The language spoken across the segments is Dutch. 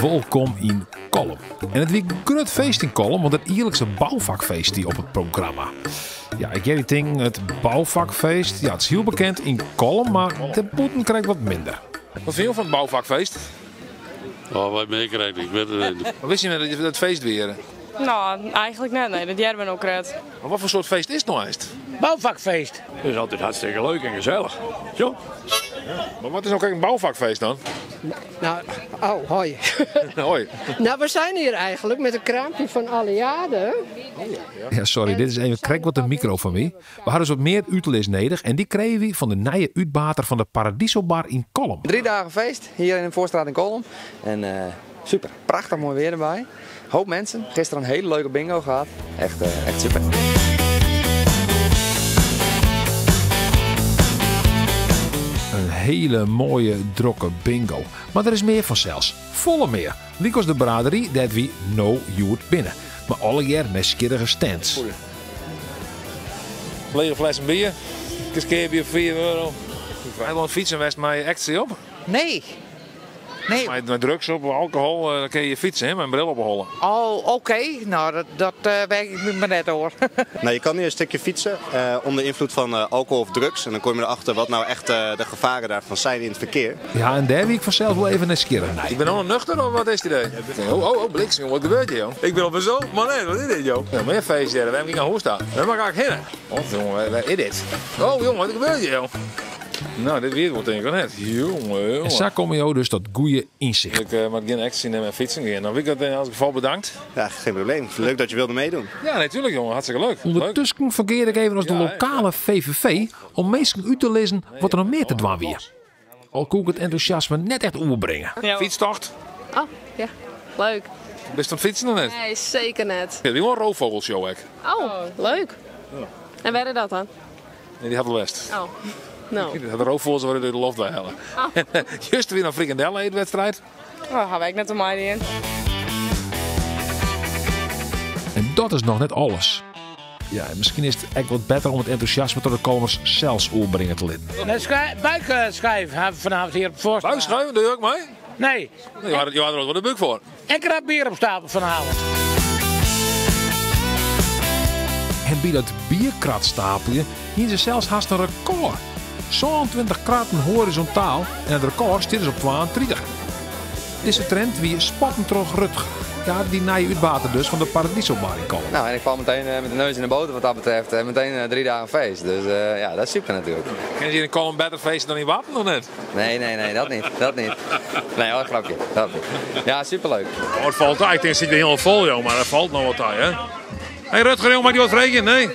welkom in Kolm. En het weer een groot feest in Kolm, want het eerlijkse bouwvakfeest die op het programma. Ja, ik weet niet, het bouwvakfeest, ja, het is heel bekend in Kolm, maar de boeten krijgt wat minder. Wat vind je van het bouwvakfeest? Oh, wat meekrijgen, ik weet het niet. Wat wist je net dat het feest weer? Nou, eigenlijk net. Nee, dat hebben we ook red. Maar wat voor soort feest is het nou eens? Bouwvakfeest. Dat is altijd hartstikke leuk en gezellig. Zo. Maar wat is nou een bouwvakfeest dan? Nou, hoi. Hoi. Nou, we zijn hier eigenlijk met een kraampje van Alliade. Ja, sorry, dit is even krek wat de micro van mij. We hadden dus wat meer utelis nodig en die kregen we van de nieuwe uitbater van de Paradiso Bar in Kolm. 3 dagen feest hier in de Voorstraat in Kolm. En super, prachtig mooi weer erbij. Hoop mensen. Gisteren een hele leuke bingo gehad. Echt super. Een hele mooie, drokke bingo. Maar er is meer van zelfs. Volle meer. Likos de braderie, dat wie no youth binnen. Maar alle jaar met skierige stands. Lege flessen bier. Kiskeerbier voor €4. Hij wil fietsen west met actie op. Nee. Met drugs op, alcohol, dan kun je fietsen hè, met een bril ophollen. Oh, oké. Nou, dat werk ik me net hoor. Nou, je kan nu een stukje fietsen onder invloed van alcohol of drugs. En dan kom je erachter wat nou echt de gevaren daarvan zijn in het verkeer. Ja, en daar wie ik vanzelf wel even naar skieren. Ik ben al nuchter of wat is het idee? Oh, bliksem, wat gebeurt hier, joh? Ik ben op een zo, maar nee, wat is dit, joh? Ja, meer feestje, we hebben niet naar hoe staan. Daar mag ik heen. Oh, jongen, wat is dit? Oh, jongen, wat gebeurt hier, joh? Nou, dit weer wordt denk ik wel net. Jongen. En zo kom je dus tot goede inzicht. Ik moet geen actie nemen en fietsen gaan. Dan wil ik dat in elk geval bedankt. Ja, geen probleem. Leuk dat je wilde meedoen. Ja, natuurlijk jongen. Hartstikke leuk. Ondertussen verkeer ik even als de lokale VVV om mensen uit te lezen wat er nog meer te doen weer. Al kon ik het enthousiasme net echt overbrengen. Ja. Fietstocht? Oh, ja. Leuk. Best van het fietsen nog net? Nee, zeker net. Ja, die was een roofvogelshow ook. Oh, leuk. En waar is dat dan? Nee, die had het west. Oh. Nou. De roofvogels worden door de loft bij hellen. Juist weer een frikandellen eetwedstrijd. Oh, gaan wij net om mij in. En dat is nog net alles. Ja, misschien is het echt wat beter om het enthousiasme tot de komers zelfs overbrengen te litten. Een buikschijf hebben we vanavond hier op de Voorstraat. Buikschuiven, doe je ook mee? Nee. Je had er ook wel de buk voor. Ik heb bier op stapel vanavond. En bij dat bierkratstapelje hier ze zelfs haast een record. Zo'n 20 kratten horizontaal en het record staat dus op 32. Deze trend wie spotten terug Rutger. Ja, die nieuwe uitbater dus van de Paradiso Bar in Kolm. Nou, en ik val meteen met de neus in de boter wat dat betreft. Meteen 3 dagen feest. Dus ja, dat is super natuurlijk. Ken je hier in Kolm beter feesten dan in Wapen nog net? Nee, dat niet. Nee, hoor, grapje. Ja, superleuk. Oh, het valt uit. Ik denk, zit er heel vol, joh, maar er valt nog wat uit, hè? Hé Rutger, joh, mag je wat vregen? Nee?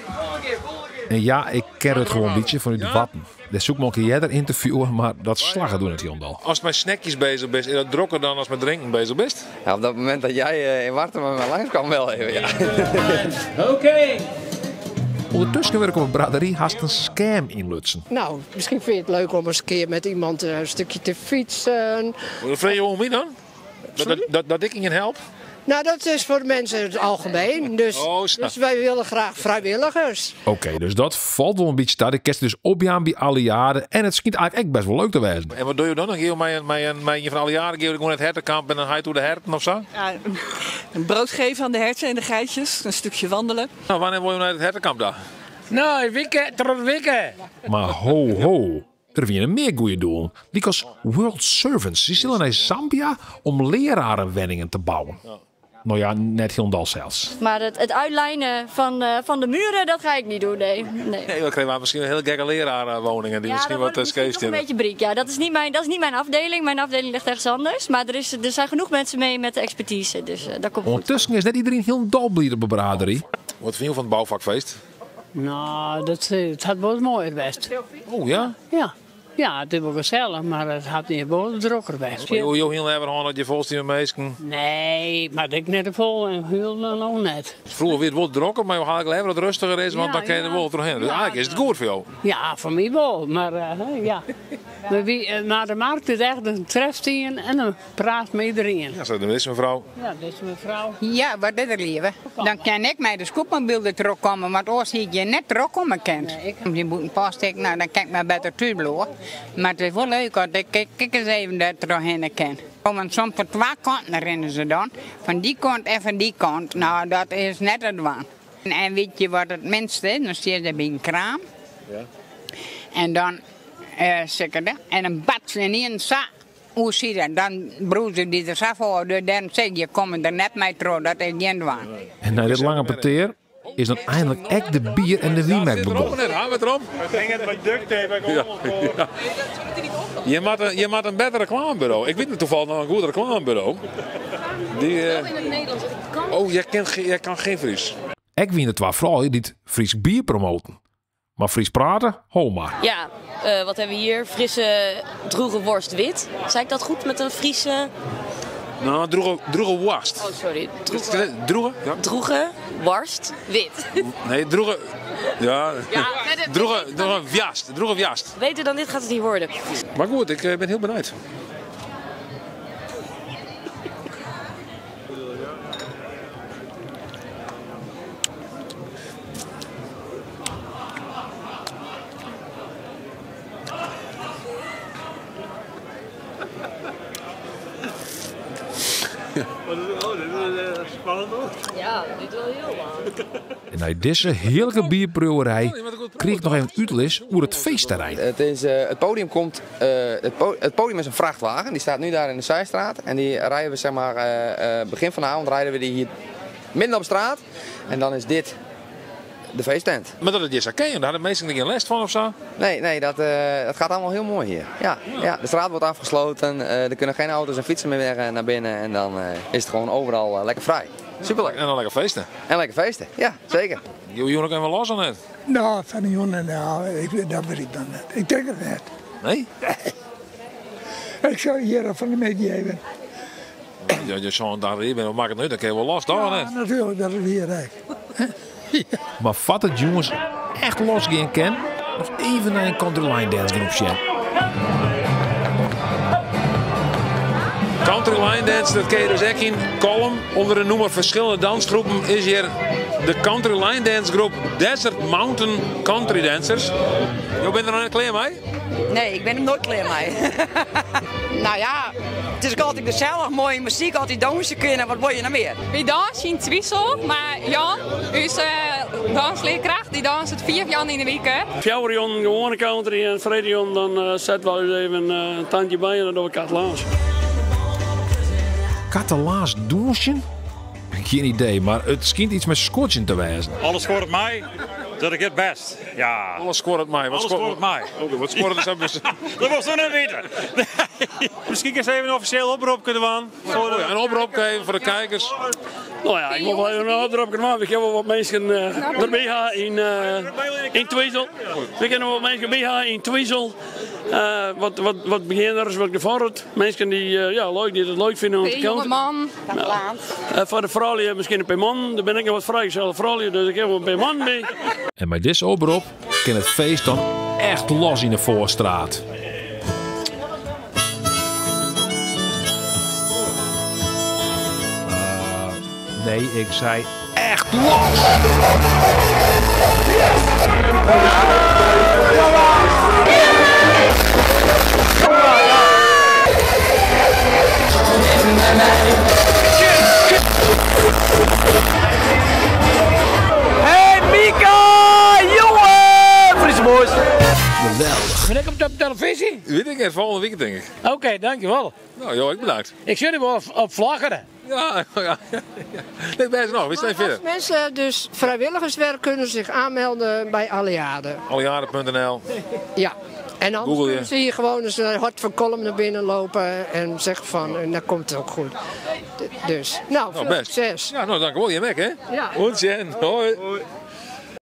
En ja, ik ken het gewoon een beetje vanuit de Wappen. Dat zoek nog een jeder interviewen, maar dat slaggen doen het hier al. Als je met snackjes bezig bent, is dat drokker dan als je met drinken bezig bent? Ja, op dat moment dat jij in Warten met mij langs kwam wel even, ja. Oké. Ondertussen werk ik op een braderie haast een scam inlutsen. Nou, misschien vind je het leuk om eens een keer met iemand een stukje te fietsen. Wat vrees je om wie dan? Dat ik je help? Nou, dat is voor de mensen in het algemeen. Dus wij willen graag vrijwilligers. Oké, dus dat valt wel een beetje stad. Ik kerst dus opjaan bij Alliade. En het schijnt eigenlijk echt best wel leuk te wezen. En wat doe je dan? Dan geef je je van Alliade geef je gewoon het hertenkamp en dan ga je door de herten of zo? Ja, een brood geven aan de herten en de geitjes. Een stukje wandelen. Nou, wanneer wil je naar het hertenkamp dan? Nou, wikken. Maar ho. Er zijn meer goede doelen. Die als World Servants. Die zullen naar Zambia om lerarenwenningen te bouwen. Nou ja, net heel zelfs. Maar het uitlijnen van de muren, dat ga ik niet doen, nee. Nee, we krijgen misschien een heel gekke lerarenwoningen die misschien wat scheef een beetje briek. Ja, dat is niet mijn afdeling. Mijn afdeling ligt ergens anders. Maar er zijn genoeg mensen mee met de expertise. Dus dat komt ondertussen is net iedereen heel dolblied op de braderie. Wat vind je van het bouwvakfeest? Nou, het had wel mooi best. Oh ja? Ja, het is wel gezellig, maar het had niet boven drukker best. Je heel even gewoon dat je volste met meesken. Nee, maar ik net vol en heel nog net. Vroeger weer het wel drukker, maar we gaan even wat rustiger is, want dan kan je er wel doorheen. Dus eigenlijk is het goed voor jou. Ja, voor mij wel, maar ja. Maar de markt is echt een trefstien en dan praat met iedereen. Ja, zo, dat is mevrouw. Ja, dat is mevrouw. Ja, wat is er liever? Dan kan ik mij de scootmobiel terugkomen, want anders zie ik je net terugkomen kent. Je moet een pas steken, nou dan kan ik maar beter thuis blijven. Maar het is wel leuk, want kijk eens even dat er doorheen kan. Want soms van twee kanten rennen ze dan. Van die kant en van die kant. Nou, dat is net het waan. En weet je wat het minste is? Dan zie je bij een kraam. Ja. En dan en dan bad ze in één zak. Hoe zie je dat? Dan broezen die er af houden. Dan zeg je, kom er net mee terug. Dat is geen waan. En na dit lange parteer is dan eindelijk echt de bier- en de wijnmerk begonnen. Gaan we erop? Ik ging het met duct tape. Je maakt een beter reclamebureau. Ik weet niet toevallig nog een goed reclamebureau. Die, in het Nederlands. Oh, jij kan geen Fries. Ik wien de twee vrouwen die het Fries bier promoten. Maar Fries praten, hol maar. Ja, wat hebben we hier? Frisse droege worst wit. Zei ik dat goed met een Friese... Nou, droege worst. Oh, sorry. Droege? Ja. Droege worst wit. Nee, droege... Ja, droege wjast. Droege wjast. Beter dan dit gaat het niet worden. Maar goed, ik ben heel benieuwd. Dit is spannend hoor. Ja, dit wel heel lang. En na deze heerlijke bierbrouwerij kreeg ik nog even uitles over het feestterrein. Het podium komt. Het podium is een vrachtwagen. Die staat nu daar in de Zijstraat. En die rijden we zeg maar begin van de avond rijden we die hier midden op straat. En dan is dit de feesttent. Maar dat het is oké, daar hadden mensen geen les van of zo? Nee, dat gaat allemaal heel mooi hier. Ja, de straat wordt afgesloten, er kunnen geen auto's en fietsen meer naar binnen en dan is het gewoon overal lekker vrij. Superleuk. En dan lekker feesten. En lekker feesten, ja, zeker. Je ook even los aan het? Nou, van de jongen, dat weet ik dan net. Ik denk het net. Nee? Ik zou hier van de meegeven. Ja, je zou daar hier bent, maak het nu, dan kun je wel los, toch? Ja, natuurlijk, dat is hier rijk. Maar vat het jongens echt losgaan kan, nog even naar een country line dance groepje. Country line dance, dat kun je dus echt in column. Onder de noemer verschillende dansgroepen is hier de country line dance groep Desert Mountain Country Dancers. Je bent er nog niet klaar mee? Nee, ik ben er nooit klaar mee. Nou ja, het is ook altijd gezellig, mooie muziek, altijd dansen kunnen. Wat wil je nou meer? We dansen in Twiesel, maar Jan, onze dansleerkracht, die danst het 4 Jan in de week. 4 Jan gewone country en Freddy Jan, dan zetten we eens even een tandje bij en dan doen we Catalaans. Catalaans douchen? Geen idee, maar het schijnt iets met scotchen te wijzen. Alles scoort mij, dat ik het best. Ja. Alles scoort mij. Alles scoort mij. Wat scoort het dus? Dat moest je net weten. Nee. Misschien eens even een officieel oproep kunnen doen. Een oproep even voor de kijkers. Nou ja, ik moet wel even een oproep kunnen maken. Ik heb wel wat mensen erbij gaan in Twiesel. We kunnen wel mensen bij gaan in Twiesel. Wat beginners, wat gevorderd. Mensen die, die het leuk vinden om te jonge man. Voor de vrouwen misschien een paar man. Daar ben ik nog wat vrijgestelde vrouwen, dus ik heb wel een paar man mee. En bij deze oproep kan het feest dan echt los in de Voorstraat. Nee, ik zei echt los! Hey Mika, jongen! Friese boys. Geweldig. Ben ik op de televisie? Weet ik, volgende week denk ik. Oké, dankjewel. Nou joh, ik bedankt. Ik zit nu wel op vlaggeren. Ja. Nee, best nog. We staan verder. Als mensen dus vrijwilligerswerk kunnen zich aanmelden bij Alliade. Alliade.nl. Ja. En dan kunnen ze hier gewoon eens een hart van column naar binnen lopen en zeggen van, en dan komt het ook goed. Dus, nou, veel succes. Ja, nou, dank wel. Je mek, hè? Ja. Goed, Jen. Hoi.